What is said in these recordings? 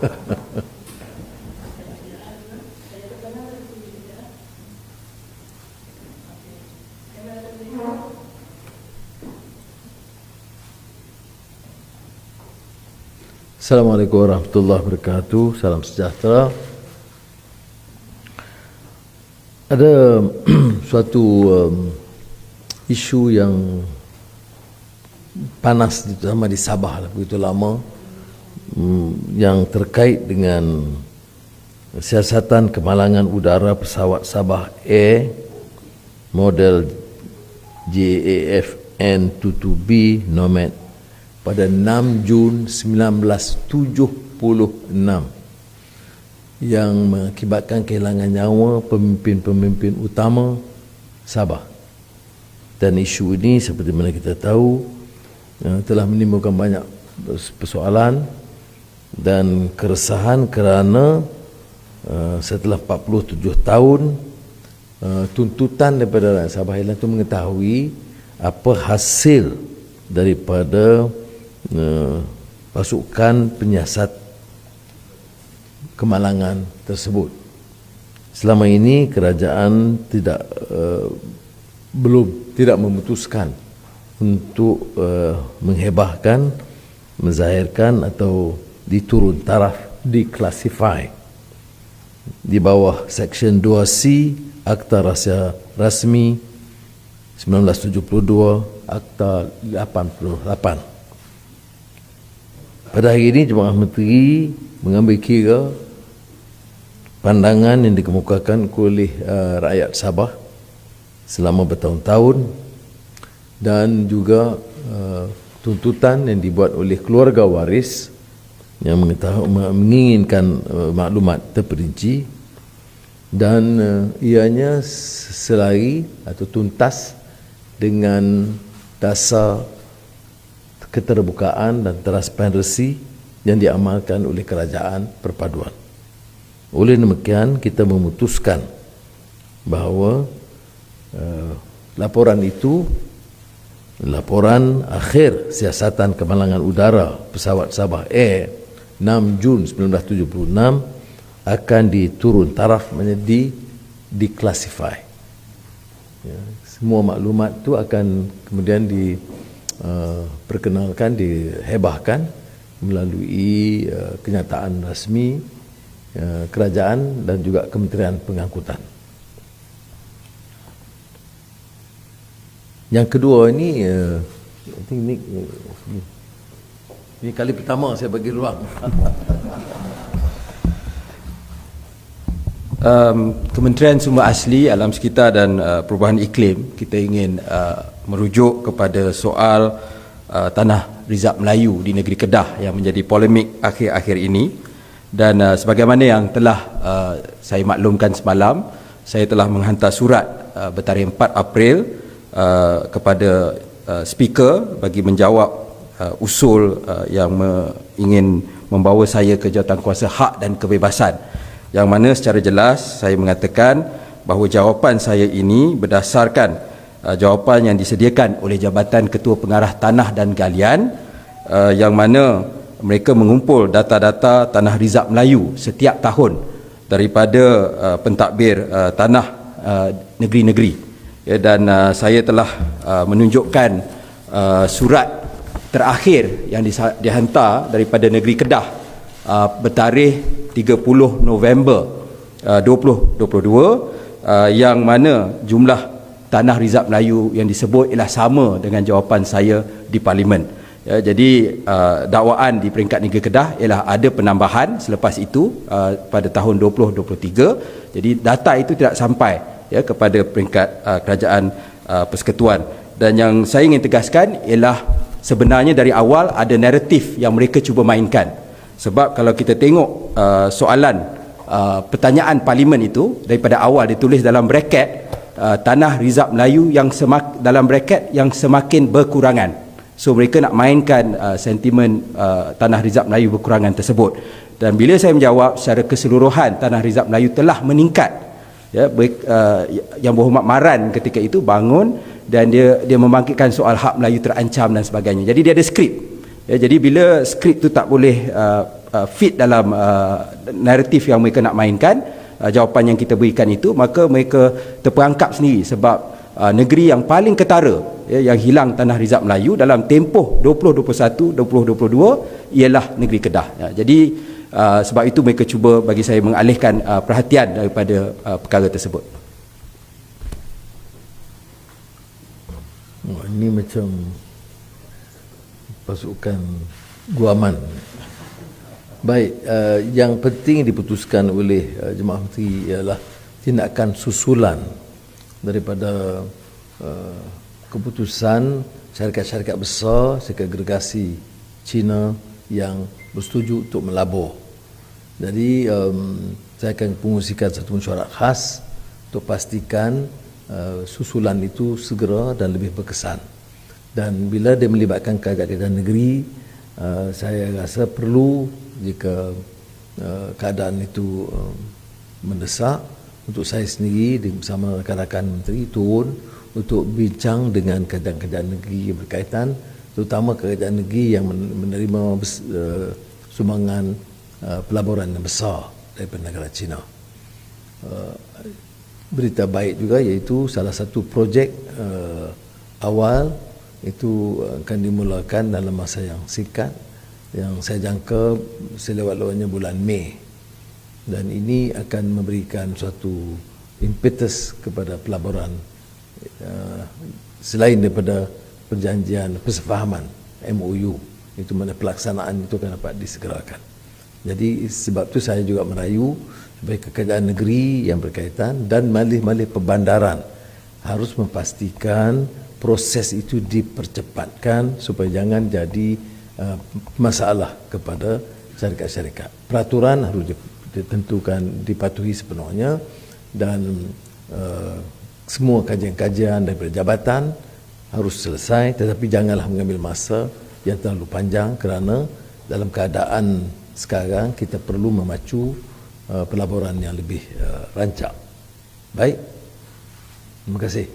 Assalamualaikum warahmatullahi wabarakatuh. Salam sejahtera. Ada suatu isu yang panas terutama di Sabah begitu lama, yang terkait dengan siasatan kemalangan udara pesawat Sabah Air model JAF N22B Nomad pada 6 Jun 1976 yang mengakibatkan kehilangan nyawa pemimpin-pemimpin utama Sabah. Dan isu ini seperti mana kita tahu telah menimbulkan banyak persoalan dan keresahan kerana setelah 47 tahun tuntutan daripada rakyat Sabah Island itu mengetahui apa hasil daripada pasukan penyiasat kemalangan tersebut. Selama ini kerajaan tidak memutuskan untuk menghebahkan, menzahirkan atau diturun taraf, declassify di bawah Seksyen 2C Akta Rahsia Rasmi 1972, Akta 88. Pada hari ini Jemaah Menteri mengambil kira pandangan yang dikemukakan oleh rakyat Sabah selama bertahun-tahun dan juga tuntutan yang dibuat oleh keluarga waris yang menginginkan maklumat terperinci, dan ianya selari atau tuntas dengan dasar keterbukaan dan transparansi yang diamalkan oleh kerajaan perpaduan. Oleh demikian, kita memutuskan bahawa laporan itu, laporan akhir siasatan kemalangan udara pesawat Sabah Air 6 Jun 1976 akan diturun taraf menjadi declassify. Ya, semua maklumat itu akan kemudian diperkenalkan, dihebahkan melalui kenyataan rasmi kerajaan dan juga Kementerian Pengangkutan. Yang kedua ini, ini kali pertama saya bagi ruang. Kementerian Sumber Asli, Alam Sekitar dan Perubahan Iklim, kita ingin merujuk kepada soal tanah Rizab Melayu di negeri Kedah yang menjadi polemik akhir-akhir ini. Dan sebagaimana yang telah saya maklumkan semalam, saya telah menghantar surat bertarikh 4 April kepada speaker bagi menjawab usul yang ingin membawa saya ke jawatankuasa hak dan kebebasan, yang mana secara jelas saya mengatakan bahawa jawapan saya ini berdasarkan jawapan yang disediakan oleh Jabatan Ketua Pengarah Tanah dan Galian, yang mana mereka mengumpul data-data tanah Rizab Melayu setiap tahun daripada pentadbir tanah negeri-negeri. Ya, dan saya telah menunjukkan surat terakhir yang dihantar daripada negeri Kedah bertarikh 30 November 2022, yang mana jumlah tanah Rizab Melayu yang disebut ialah sama dengan jawapan saya di Parlimen. Ya, jadi dakwaan di peringkat negeri Kedah ialah ada penambahan selepas itu pada tahun 2023. Jadi data itu tidak sampai ya kepada peringkat kerajaan persekutuan. Dan yang saya ingin tegaskan ialah sebenarnya dari awal ada naratif yang mereka cuba mainkan. Sebab kalau kita tengok soalan pertanyaan Parlimen itu, daripada awal ditulis dalam braket tanah Rizab Melayu yang dalam braket yang semakin berkurangan. So mereka nak mainkan sentimen tanah Rizab Melayu berkurangan tersebut. Dan bila saya menjawab secara keseluruhan tanah Rizab Melayu telah meningkat, ya, Yang Berhormat Maran ketika itu bangun dan dia membangkitkan soal hak Melayu terancam dan sebagainya. Jadi dia ada skrip. Ya, jadi bila skrip tu tak boleh fit dalam naratif yang mereka nak mainkan, jawapan yang kita berikan itu, maka mereka terperangkap sendiri sebab negeri yang paling ketara yang hilang tanah Rizab Melayu dalam tempoh 2021 2022 ialah negeri Kedah. Jadi sebab itu mereka cuba bagi saya mengalihkan perhatian daripada perkara tersebut. Ini macam pasukan guaman. Baik, yang penting diputuskan oleh Jemaah Menteri ialah tindakan susulan daripada keputusan syarikat-syarikat besar, syarikat agregasi Cina yang bersetuju untuk melabur. Jadi saya akan pengusikan satu mesyuarat khas untuk pastikan susulan itu segera dan lebih berkesan. Dan bila dia melibatkan kerajaan negeri, saya rasa perlu, jika keadaan itu mendesak, untuk saya sendiri bersama rakan-rakan menteri turun untuk bincang dengan kerajaan negeri yang berkaitan, terutama kerajaan negeri yang menerima sumbangan pelaburan yang besar daripada negara China. Berita baik juga iaitu salah satu projek awal itu akan dimulakan dalam masa yang singkat, yang saya jangka selewat-lewatnya bulan Mei, dan ini akan memberikan suatu impetus kepada pelaburan selain daripada perjanjian persefahaman MOU, itu mana pelaksanaan itu akan dapat disegerakan. Jadi sebab itu saya juga merayu supaya kerajaan negeri yang berkaitan dan malih-malih perbandaran harus memastikan proses itu dipercepatkan supaya jangan jadi masalah kepada syarikat-syarikat. Peraturan harus ditentukan, dipatuhi sepenuhnya, dan semua kajian-kajian daripada jabatan harus selesai, tetapi janganlah mengambil masa yang terlalu panjang kerana dalam keadaan sekarang kita perlu memacu pelaburan yang lebih rancak. Baik, terima kasih.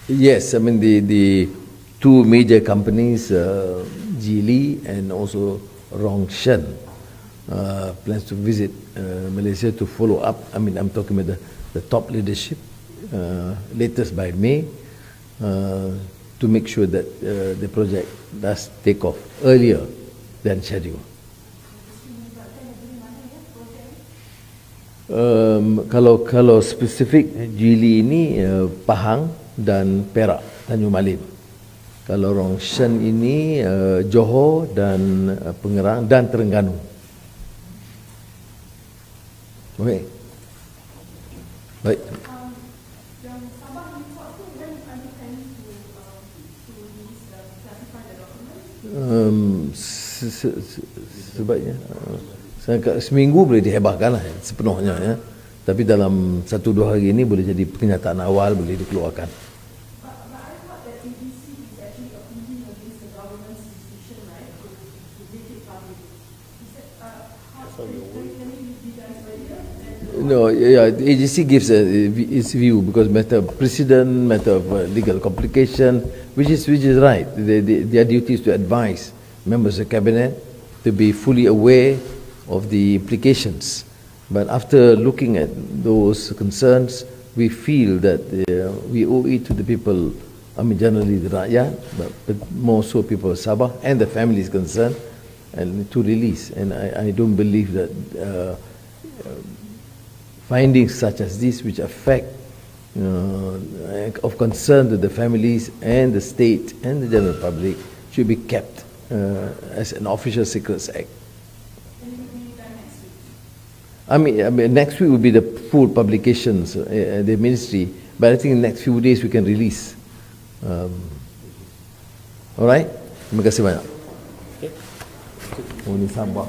Yes, I mean the two major companies, Geely and also Rongshan, plans to visit Malaysia to follow up. I mean, I'm talking about the top leadership, latest by May, to make sure that the project does take off earlier than scheduled. Kalau spesifik Geely ini Pahang dan Perak, Tanjung Malim. Kalau Rongshan ini Johor dan Pengerang dan Terengganu. Baik. Baik. Sebaiknya seminggu boleh dihebahkan lah sepenuhnya, ya. Tapi dalam 1-2 hari ini boleh jadi kenyataan awal, boleh dikeluarkan. No, yeah, the agency gives its view because matter of precedent, matter of legal complication, which is right. Their duty is to advise members of cabinet to be fully aware of the implications. But after looking at those concerns, we feel that we owe it to the people, I mean generally the rakyat, but more so people of Sabah and the families concerned, and to release. And I don't believe that findings such as this, which affect of concern to the families and the state and the general public, should be kept as an official secrets act. I mean, next week will be the full publications, the ministry, but I think in the next few days we can release. Alright? Terima kasih banyak. Okay. Oh, ini sabar.